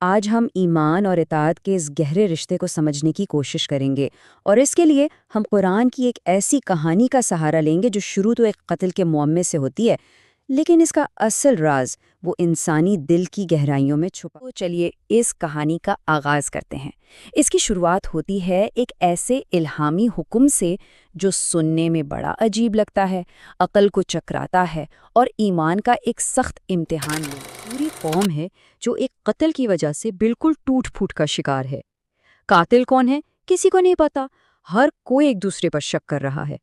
آج ہم ایمان اور اطاعت کے اس گہرے رشتے کو سمجھنے کی کوشش کریں گے، اور اس کے لیے ہم قرآن کی ایک ایسی کہانی کا سہارا لیں گے جو شروع تو ایک قتل کے معمے سے ہوتی ہے، لیکن اس کا اصل راز وہ انسانی دل کی گہرائیوں میں چھپا۔ تو چلیے اس کہانی کا آغاز کرتے ہیں۔ اس کی شروعات ہوتی ہے ایک ایسے الہامی حکم سے جو سننے میں بڑا عجیب لگتا ہے، عقل کو چکراتا ہے اور ایمان کا ایک سخت امتحان لے۔ پوری قوم ہے جو ایک قتل کی وجہ سے بالکل ٹوٹ پھوٹ کا شکار ہے۔ قاتل کون ہے کسی کو نہیں پتا، ہر کوئی ایک دوسرے پر شک کر رہا ہے۔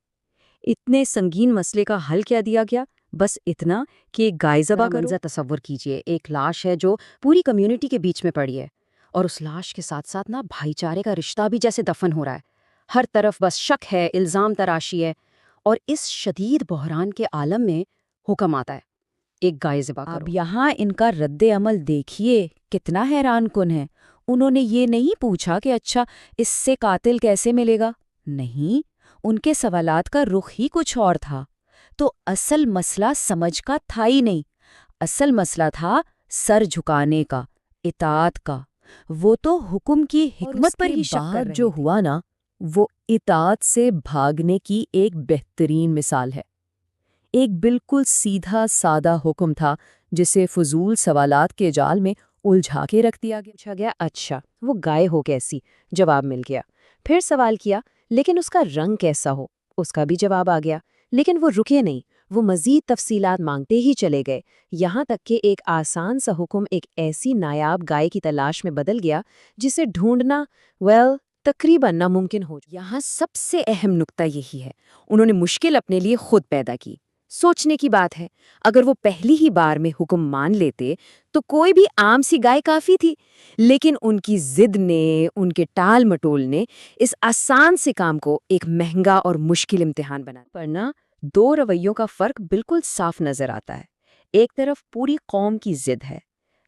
اتنے سنگین مسئلے کا حل کیا دیا گیا؟ بس اتنا کہ ایک گائے ذبح کرو۔ منظر تصور کیجئے، ایک لاش ہے جو پوری کمیونٹی کے بیچ میں پڑی ہے، اور اس لاش کے ساتھ ساتھ بھائی چارے کا رشتہ بھی جیسے دفن ہو رہا ہے۔ ہر طرف بس شک ہے، الزام تراشی ہے، اور اس شدید بحران کے عالم میں حکم آتا ہے ایک گائے ذبح کرو۔ اب یہاں ان کا رد عمل دیکھیے کتنا حیران کن ہے۔ انہوں نے یہ نہیں پوچھا کہ اچھا اس سے قاتل کیسے ملے گا، نہیں، ان کے سوالات کا رخ ہی کچھ اور تھا۔ تو اصل مسئلہ سمجھ کا تھا ہی نہیں، اصل مسئلہ تھا سر جھکانے کا، اطاعت کا۔ وہ تو حکم کی حکمت پر ہی شک کر رہے جو ہوا نا، وہ اطاعت سے بھاگنے کی ایک بہترین مثال ہے۔ ایک بالکل سیدھا سادہ حکم تھا جسے فضول سوالات کے جال میں الجھا کے رکھ دیا گیا۔ پوچھا گیا اچھا وہ گائے ہو کیسی، جواب مل گیا۔ پھر سوال کیا لیکن اس کا رنگ کیسا ہو، اس کا بھی جواب آ گیا۔ لیکن وہ رکے نہیں، وہ مزید تفصیلات مانگتے ہی چلے گئے، یہاں تک کہ ایک آسان سا حکم ایک ایسی نایاب گائے کی تلاش میں بدل گیا جسے ڈھونڈنا تقریباً ناممکن ہو۔ یہاں سب سے اہم نقطہ یہی ہے، انہوں نے مشکل اپنے لیے خود پیدا کی۔ سوچنے کی بات ہے، اگر وہ پہلی ہی بار میں حکم مان لیتے تو کوئی بھی عام سی گائے کافی تھی، لیکن ان کی ضد نے، ان کے ٹال مٹول نے اس آسان سے کام کو ایک مہنگا اور مشکل امتحان بنا پڑنا۔ دو رویوں کا فرق بالکل صاف نظر آتا ہے۔ ایک طرف پوری قوم کی ضد ہے،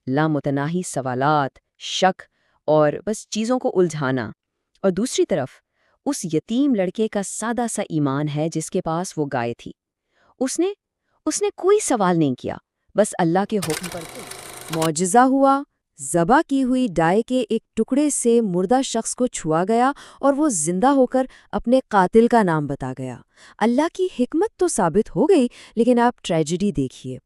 لامتناہی سوالات، شک اور بس چیزوں کو الجھانا، اور دوسری طرف اس یتیم لڑکے کا سادہ سا ایمان ہے جس کے پاس وہ گائے تھی۔ اس نے کوئی سوال نہیں کیا، بس اللہ کے حکم پر معجزہ ہوا۔ ذبح کی ہوئی گائے کے ایک ٹکڑے سے مردہ شخص کو چھوا گیا اور وہ زندہ ہو کر اپنے قاتل کا نام بتا گیا۔ اللہ کی حکمت تو ثابت ہو گئی، لیکن آپ ٹریجڈی دیکھیے۔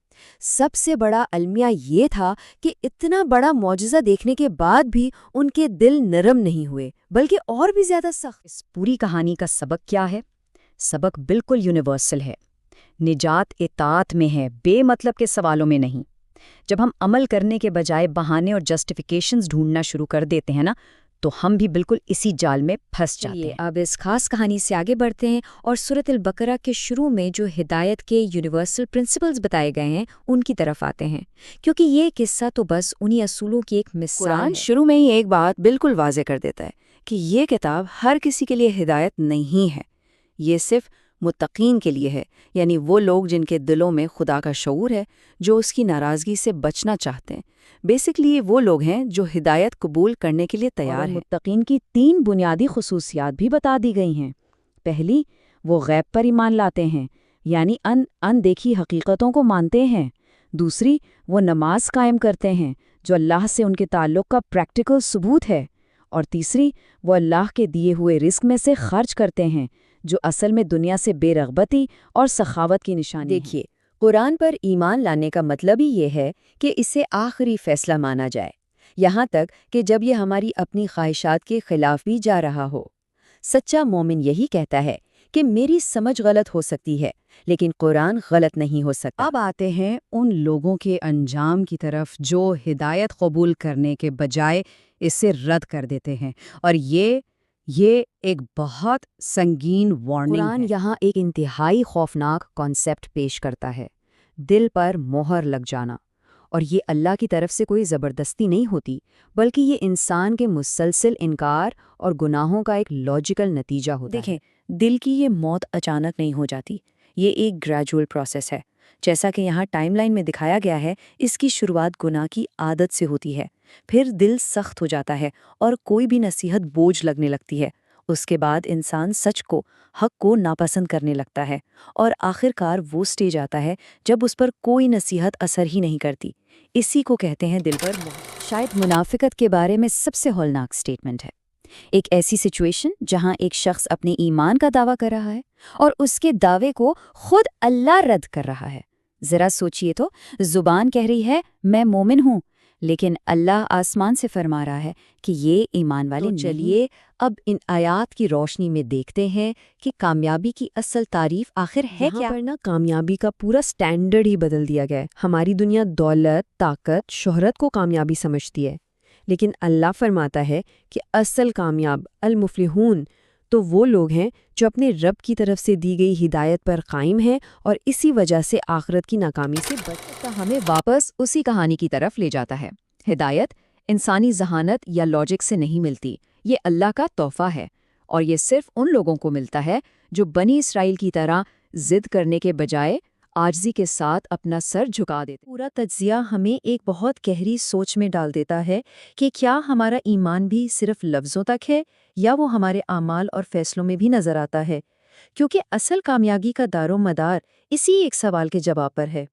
سب سے بڑا المیہ یہ تھا کہ اتنا بڑا معجزہ دیکھنے کے بعد بھی ان کے دل نرم نہیں ہوئے، بلکہ اور بھی زیادہ سخت۔ اس پوری کہانی کا سبق کیا ہے؟ سبق بالکل یونیورسل ہے۔ نجات اطاعت میں ہے، بے مطلب کے سوالوں میں نہیں۔ جب ہم عمل کرنے کے بجائے بہانے اور جسٹیفیکیشنز ڈھونڈنا شروع کر دیتے ہیں نا، تو ہم بھی بالکل اسی جال میں پھنس جاتے ہیں۔ اب اس خاص کہانی سے آگے بڑھتے ہیں اور سورۃ البقرہ کے شروع میں جو ہدایت کے یونیورسل پرنسپلز بتائے گئے ہیں ان کی طرف آتے ہیں، کیونکہ یہ قصہ تو بس انہی اصولوں کی ایک مثال ہے۔ قرآن شروع میں ہی ایک بات بالکل واضح کر دیتا ہے کہ یہ کتاب ہر کسی کے لیے ہدایت نہیں ہے، یہ صرف متقین کے لیے ہے، یعنی وہ لوگ جن کے دلوں میں خدا کا شعور ہے، جو اس کی ناراضگی سے بچنا چاہتے ہیں۔ بیسکلی وہ لوگ ہیں جو ہدایت قبول کرنے کے لیے تیار ہیں۔ متقین کی 3 بنیادی خصوصیات بھی بتا دی گئی ہیں۔ پہلی، وہ غیب پر ایمان لاتے ہیں، یعنی ان دیکھی حقیقتوں کو مانتے ہیں۔ دوسری، وہ نماز قائم کرتے ہیں جو اللہ سے ان کے تعلق کا پریکٹیکل ثبوت ہے۔ اور تیسری، وہ اللہ کے دیے ہوئے رزق میں سے خرچ کرتے ہیں، جو اصل میں دنیا سے بے رغبتی اور سخاوت کی نشانی ہے۔ دیکھیے، قرآن پر ایمان لانے کا مطلب ہی یہ ہے کہ اسے آخری فیصلہ مانا جائے، یہاں تک کہ جب یہ ہماری اپنی خواہشات کے خلاف بھی جا رہا ہو۔ سچا مومن یہی کہتا ہے کہ میری سمجھ غلط ہو سکتی ہے، لیکن قرآن غلط نہیں ہو سکتا۔ اب آتے ہیں ان لوگوں کے انجام کی طرف جو ہدایت قبول کرنے کے بجائے اسے رد کر دیتے ہیں، اور یہ ایک بہت سنگین وارننگ ہے۔ قرآن یہاں ایک انتہائی خوفناک کانسیپٹ پیش کرتا ہے، دل پر مہر لگ جانا، اور یہ اللہ کی طرف سے کوئی زبردستی نہیں ہوتی، بلکہ یہ انسان کے مسلسل انکار اور گناہوں کا ایک لاجیکل نتیجہ ہوتا ہے۔ دیکھیں، دل کی یہ موت اچانک نہیں ہو جاتی، یہ ایک گریجول پروسیس ہے۔ جیسا کہ یہاں ٹائم لائن میں دکھایا گیا ہے، اس کی شروعات گناہ کی عادت سے ہوتی ہے، پھر دل سخت ہو جاتا ہے اور کوئی بھی نصیحت بوجھ لگنے لگتی ہے، اس کے بعد انسان سچ کو، حق کو ناپسند کرنے لگتا ہے، اور آخرکار وہ سٹیج آتا ہے جب اس پر کوئی نصیحت اثر ہی نہیں کرتی۔ اسی کو کہتے ہیں دل پر شاید منافقت کے بارے میں سب سے ہولناک سٹیٹمنٹ ہے۔ ایک ایسی سچویشن جہاں ایک شخص اپنے ایمان کا دعویٰ کر رہا ہے اور اس کے دعوے کو خود اللہ رد کر رہا ہے۔ ذرا سوچئے تو، زبان کہہ رہی ہے میں مومن ہوں، لیکن اللہ آسمان سے فرما رہا ہے کہ یہ ایمان والے نہیں۔ چلیے اب ان آیات کی روشنی میں دیکھتے ہیں کہ کامیابی کی اصل تعریف آخر ہے کیا؟ یہاں پر نا کامیابی کا پورا سٹینڈرڈ ہی بدل دیا گیا ہے۔ ہماری دنیا دولت، طاقت، شہرت کو کامیابی سمجھتی ہے، لیکن اللہ فرماتا ہے کہ اصل کامیاب المفلحون تو وہ لوگ ہیں جو اپنے رب کی طرف سے دی گئی ہدایت پر قائم ہیں اور اسی وجہ سے آخرت کی ناکامی سے بچتا ہمیں واپس اسی کہانی کی طرف لے جاتا ہے۔ ہدایت انسانی ذہانت یا لاجک سے نہیں ملتی، یہ اللہ کا تحفہ ہے، اور یہ صرف ان لوگوں کو ملتا ہے جو بنی اسرائیل کی طرح ضد کرنے کے بجائے عاجزی کے ساتھ اپنا سر جھکا دیتے۔ پورا تجزیہ ہمیں ایک بہت گہری سوچ میں ڈال دیتا ہے کہ کیا ہمارا ایمان بھی صرف لفظوں تک ہے، یا وہ ہمارے اعمال اور فیصلوں میں بھی نظر آتا ہے؟ کیونکہ اصل کامیابی کا دار و مدار اسی ایک سوال کے جواب پر ہے۔